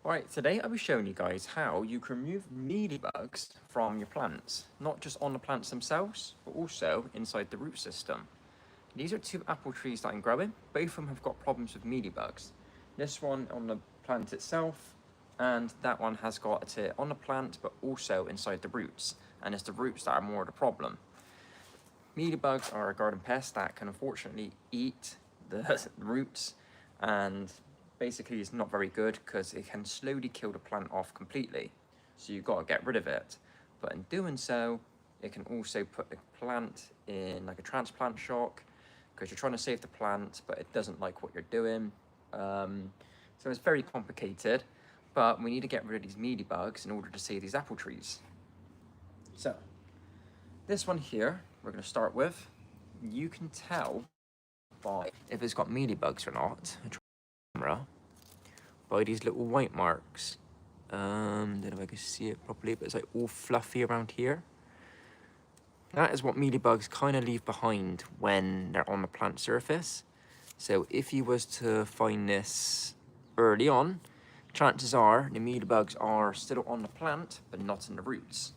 Right, today I'll be showing you guys how you can remove mealybugs from your plants, not just on the plants themselves, but also inside the root system. These are two apple trees that I'm growing. Both of them have got problems with mealybugs. This one on the plant itself, and that one has got it on the plant, but also inside the roots. And it's the roots that are more the problem. Mealybugs are a garden pest that can unfortunately eat the roots, and basically it's not very good because it can slowly kill the plant off completely. So you've got to get rid of it. But in doing so, it can also put the plant in like a transplant shock because you're trying to save the plant, but it doesn't like what you're doing. So it's very complicated, but we need to get rid of these mealybugs in order to save these apple trees. So this one here, we're going to start with. You can tell by if it's got mealybugs or not, by these little white marks. Don't know if I can see it properly, but it's like all fluffy around here. That is what mealybugs kind of leave behind when they're on the plant surface. So if you was to find this early on, chances are the mealybugs are still on the plant, but not in the roots.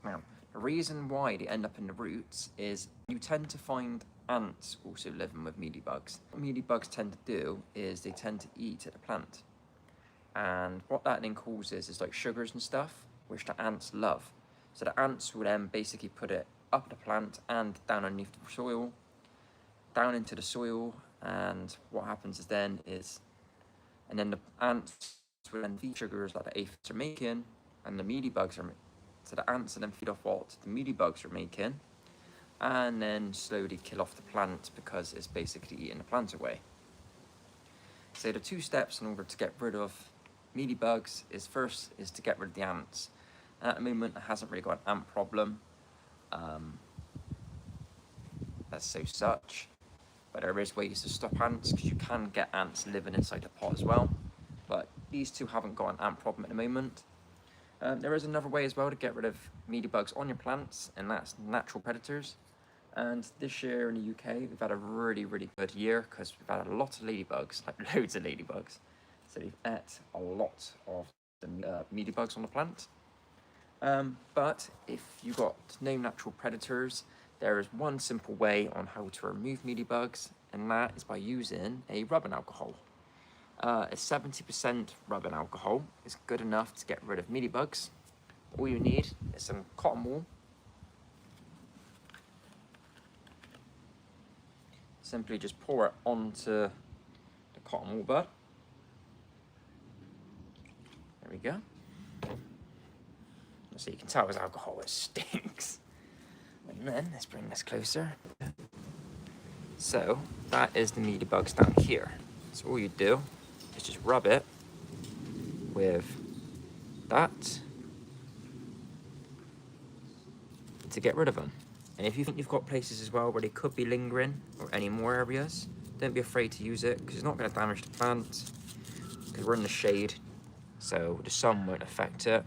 Now, the reason why they end up in the roots is you tend to find ants also living with mealybugs. What mealybugs tend to do is they tend to eat at the plant. And what that then causes is like sugars and stuff, which the ants love. So the ants will then basically put it up the plant and down underneath the soil, down into the soil, and what happens is then the ants will then feed sugars that the aphids are making, and the mealybugs are so the ants will then feed off what the mealybugs are making, and then slowly kill off the plant because it's basically eating the plant away. So the 2 steps in order to get rid of mealybugs is first is to get rid of the ants. And at the moment, it hasn't really got an ant problem as such, but there is ways to stop ants because you can get ants living inside the pot as well. But these 2 haven't got an ant problem at the moment. There is another way as well to get rid of mealybugs on your plants, and that's natural predators. And this year in the UK, we've had a really, really good year because we've had a lot of ladybugs, like loads of ladybugs. So we've ate a lot of the mealybugs on the plant. But if you've got no natural predators, there is one simple way on how to remove mealybugs, and that is by using a rubbing alcohol. A 70% rubbing alcohol is good enough to get rid of mealybugs. All you need is some cotton wool. Simply just pour it onto the cotton wool bud. There we go. So you can tell with alcohol it stinks. And then let's bring this closer. So that is the mealybugs down here. So all you do is just rub it with that to get rid of them. And if you think you've got places as well where they could be lingering, or any more areas, don't be afraid to use it because it's not going to damage the plant because we're in the shade, so the sun won't affect it,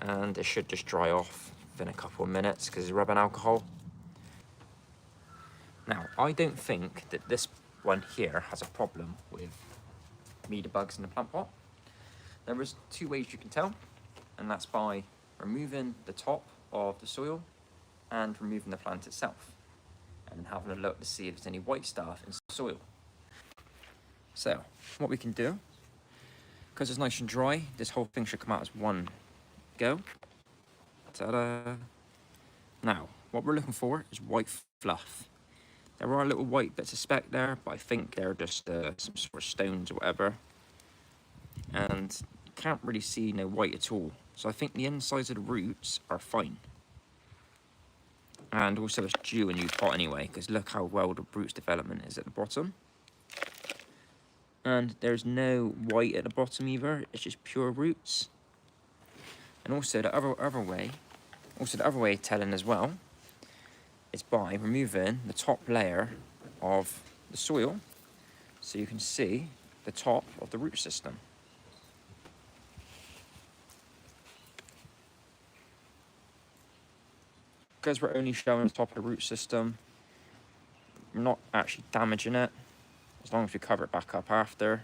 and it should just dry off within a couple of minutes because it's rubbing alcohol. Now, I don't think that this one here has a problem with mealybugs in the plant pot. There is 2 ways you can tell, and that's by removing the top of the soil and removing the plant itself, and having a look to see if there's any white stuff in the soil. So, what we can do, because it's nice and dry, this whole thing should come out as one go. Ta-da! Now, what we're looking for is white fluff. There are little white bits of speck there, but I think they're just some sort of stones or whatever. And you can't really see no white at all. So I think the insides of the roots are fine. And also it's due a new pot anyway, because look how well the roots development is at the bottom. And there's no white at the bottom either, it's just pure roots. And also the other way of telling as well is by removing the top layer of the soil so you can see the top of the root system. Because we're only showing the top of the root system, we're not actually damaging it, as long as we cover it back up after.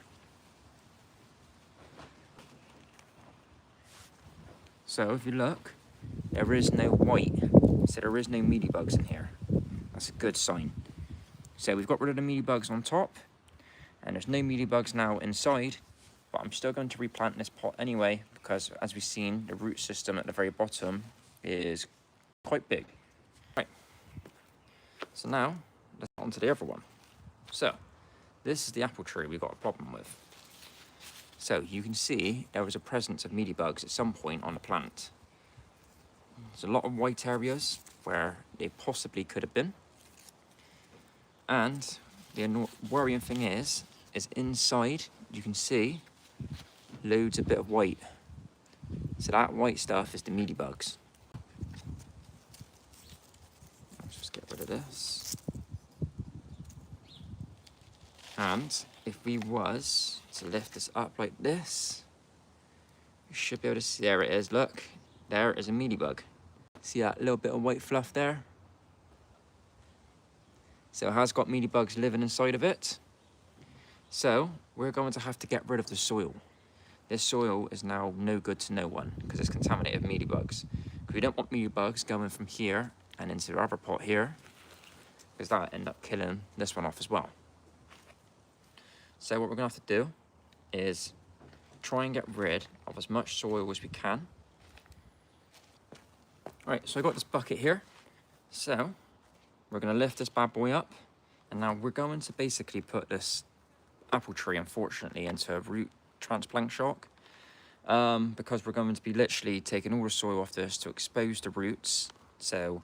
So if you look, there is no white, so there is no mealybugs in here. That's a good sign. So we've got rid of the mealybugs on top, and there's no mealybugs now inside, but I'm still going to replant this pot anyway, because as we've seen, the root system at the very bottom is quite big. Right, so now let's get on to the other one. So this is the apple tree we've got a problem with. So you can see there was a presence of mealybugs at some point on the plant. There's a lot of white areas where they possibly could have been. And the worrying thing is inside you can see loads of bit of white. So that white stuff is the mealybugs. Let's just get rid of this. And if we was to lift this up like this, you should be able to see, there it is, look, there is a mealybug. See that little bit of white fluff there? So it has got mealybugs living inside of it. So we're going to have to get rid of the soil. This soil is now no good to no one because it's contaminated with mealybugs. Because we don't want mealybugs going from here and into the other pot here, because that would end up killing this one off as well. So what we're going to have to do is try and get rid of as much soil as we can. Right, so I got this bucket here. So we're going to lift this bad boy up, and now we're going to basically put this apple tree, unfortunately, into a root transplant shock, because we're going to be literally taking all the soil off this to expose the roots. So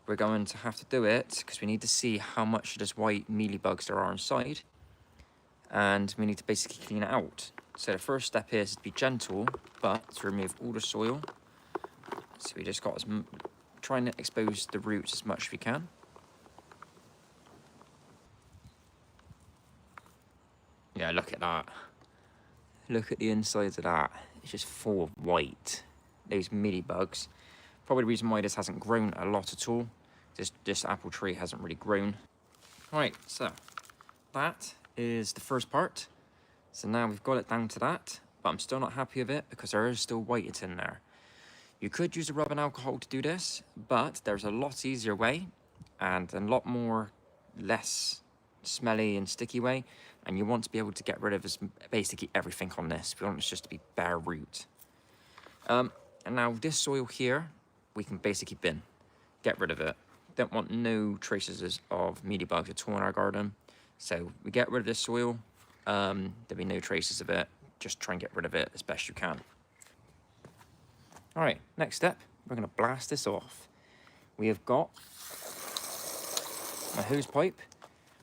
we're going to have to do it because we need to see how much of this white mealybugs there are inside, and we need to basically clean it out. So the first step is to be gentle, but to remove all the soil. So we just got trying to expose the roots as much as we can. Yeah, look at that. Look at the insides of that. It's just full of white. Those mealybugs. Probably the reason why this hasn't grown a lot at all. This apple tree hasn't really grown. Right, so that is the first part. So now we've got it down to that, but I'm still not happy with it because there is still white in there. You could use a rubbing alcohol to do this, but there's a lot easier way and a lot more less smelly and sticky way, and you want to be able to get rid of basically everything on this. We want this just to be bare root. And now this soil here, we can basically bin, get rid of it. Don't want no traces of mealybugs at all in our garden. So we get rid of this soil, there'll be no traces of it. Just try and get rid of it as best you can. All right, next step, we're gonna blast this off. We have got my hose pipe.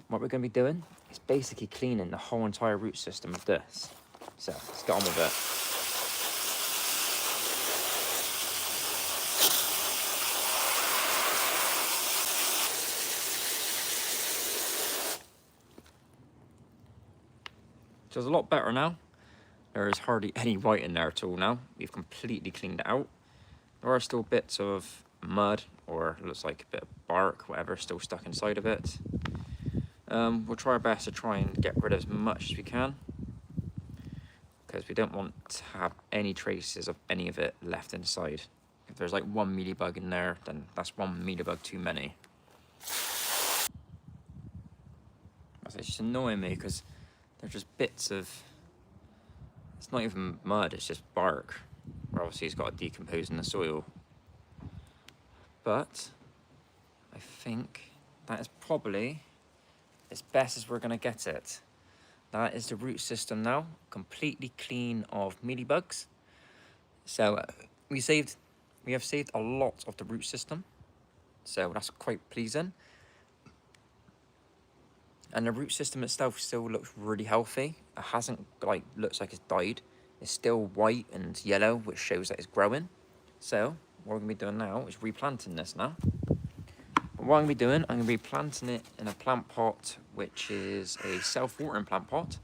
What we're gonna be doing is basically cleaning the whole entire root system of this. So let's get on with it. So it's a lot better now. There is hardly any white in there at all now. We've completely cleaned it out. There are still bits of mud, or it looks like a bit of bark, whatever, still stuck inside of it. We'll try our best to try and get rid of as much as we can, because we don't want to have any traces of any of it left inside. If there's like one mealybug in there, then that's one mealybug too many. It's just annoying me because they're just bits of, it's not even mud, it's just bark. Where obviously it's got to decompose in the soil. But I think that is probably as best as we're going to get it. That is the root system now, completely clean of mealybugs. So we have saved a lot of the root system, so that's quite pleasing. And the root system itself still looks really healthy. It hasn't looks like it's died. It's still white and yellow, which shows that it's growing. So what we're gonna be doing now is replanting this now. But what I'm gonna be doing, I'm gonna be planting it in a plant pot, which is a self-watering plant pot,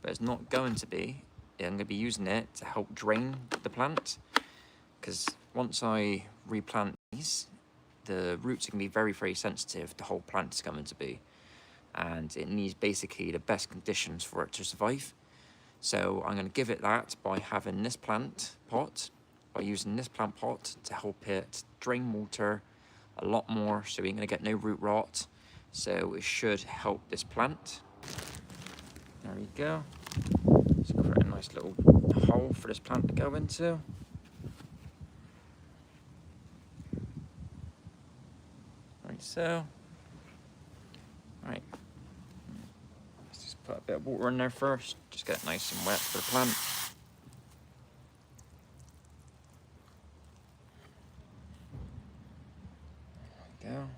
but it's not going to be. I'm gonna be using it to help drain the plant, because once I replant these, the roots are gonna be very, very sensitive. The whole plant is going to be. And it needs basically the best conditions for it to survive. So I'm going to give it that by having this plant pot by using this plant pot to help it drain water a lot more, so you're going to get no root rot. So it should help this plant. There we go. Let's create a nice little hole for this plant to go into. Like so. Right. Let's just put a bit of water in there first. Just get it nice and wet for the plant. There we go.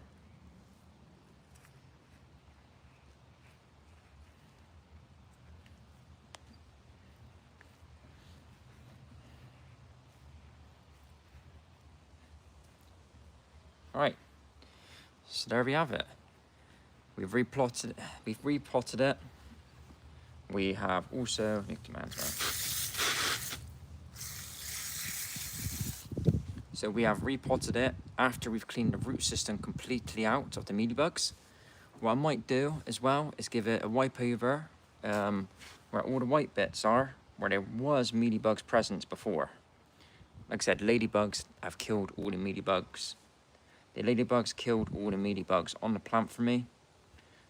Alright, so there we have it. We've repotted it. We have also, so we have repotted it after we've cleaned the root system completely out of the mealybugs. What I might do as well is give it a wipe over where all the white bits are, where there was mealybugs present before. Like I said, ladybugs have killed all the mealybugs. The ladybugs killed all the mealybugs on the plant for me.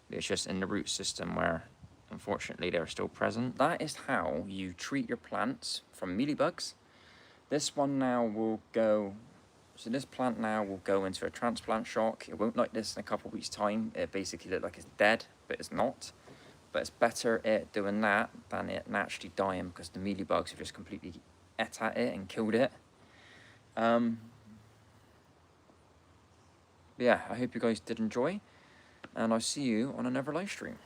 It's just in the root system where, unfortunately, they're still present. That is how you treat your plants from mealybugs. This one now will go, so this plant now will go into a transplant shock. It won't like this in a couple of weeks' time. It basically looks like it's dead, but it's not. But it's better it doing that than it naturally dying, because the mealybugs have just completely ate at it and killed it. Yeah, I hope you guys did enjoy, and I'll see you on another live stream.